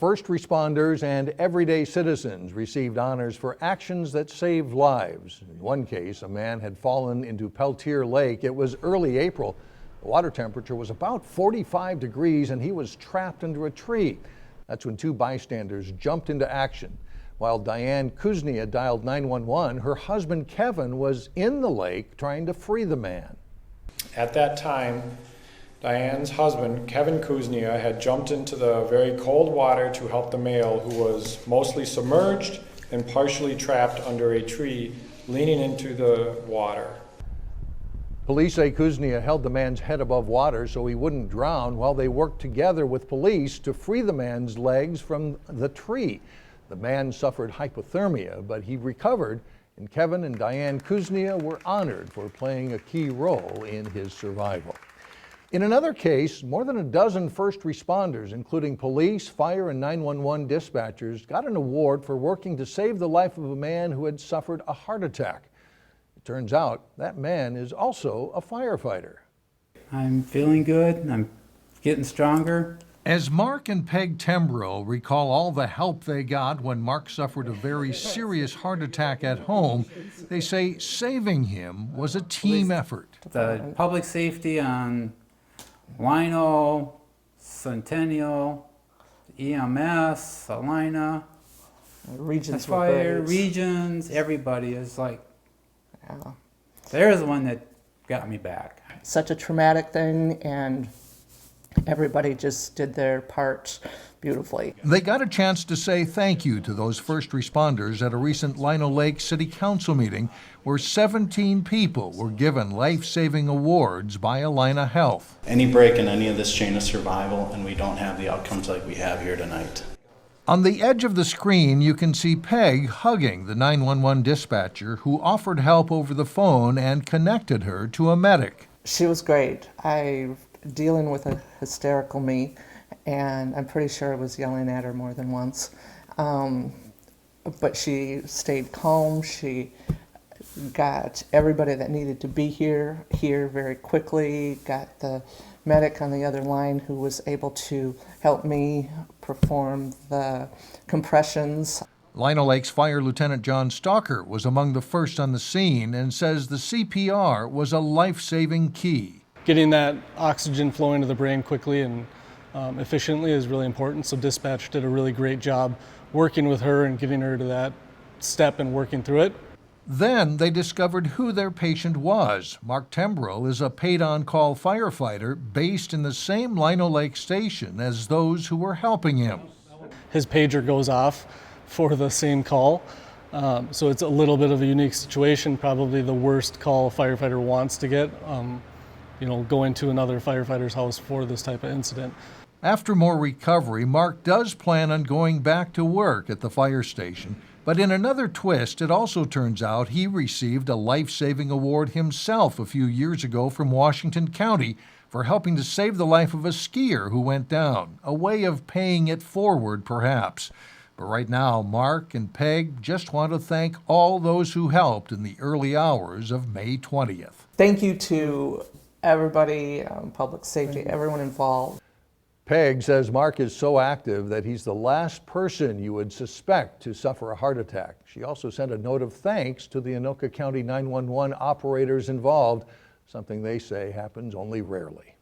First responders and everyday citizens received honors for actions that saved lives. In one case, a man had fallen into Peltier Lake. It was early April. The water temperature was about 45 degrees and he was trapped under a tree. That's when two bystanders jumped into action. While Diane Kuznia dialed 911, her husband Kevin was in the lake trying to free the man. At that time, Diane's husband, Kevin Kuznia, had jumped into the very cold water to help the male who was mostly submerged and partially trapped under a tree, leaning into the water. Police say Kuznia held the man's head above water so he wouldn't drown while they worked together with police to free the man's legs from the tree. The man suffered hypothermia, but he recovered, and Kevin and Diane Kuznia were honored for playing a key role in his survival. In another case, more than a dozen first responders, including police, fire, and 911 dispatchers, got an award for working to save the life of a man who had suffered a heart attack. It turns out that man is also a firefighter. I'm feeling good. I'm getting stronger. As Mark and Peg Tembrow recall all the help they got when Mark suffered a very serious heart attack at home, they say saving him was a team effort. The public safety on Lino, Centennial, EMS, Salina, Regions Fire, Regions, everybody is like, there's the one that got me back. Such a traumatic thing, and everybody just did their part beautifully. They got a chance to say thank you to those first responders at a recent Lino Lakes City Council meeting where 17 people were given life-saving awards by Allina Health. Any break in any of this chain of survival, and we don't have the outcomes like we have here tonight. On the edge of the screen, you can see Peg hugging the 911 dispatcher who offered help over the phone and connected her to a medic. She was great. Dealing with a hysterical me, and I'm pretty sure I was yelling at her more than once. But she stayed calm. She got everybody that needed to be here very quickly, got the medic on the other line who was able to help me perform the compressions. Lino Lakes Fire Lieutenant John Stalker was among the first on the scene and says the CPR was a life-saving key. Getting that oxygen flowing to the brain quickly and efficiently is really important, so dispatch did a really great job working with her and getting her to that step and working through it. Then they discovered who their patient was. Mark Tembrow is a paid-on-call firefighter based in the same Lino Lake station as those who were helping him. His pager goes off for the same call, so it's a little bit of a unique situation, probably the worst call a firefighter wants to get. Going to another firefighter's house for this type of incident. After more recovery, Mark does plan on going back to work at the fire station. But in another twist, it also turns out he received a life-saving award himself a few years ago from Washington County for helping to save the life of a skier who went down, a way of paying it forward, perhaps. But right now, Mark and Peg just want to thank all those who helped in the early hours of May 20th. Thank you to everybody, public safety, everyone involved. Peg says Mark is so active that he's the last person you would suspect to suffer a heart attack. She also sent a note of thanks to the Anoka County 911 operators involved, something they say happens only rarely.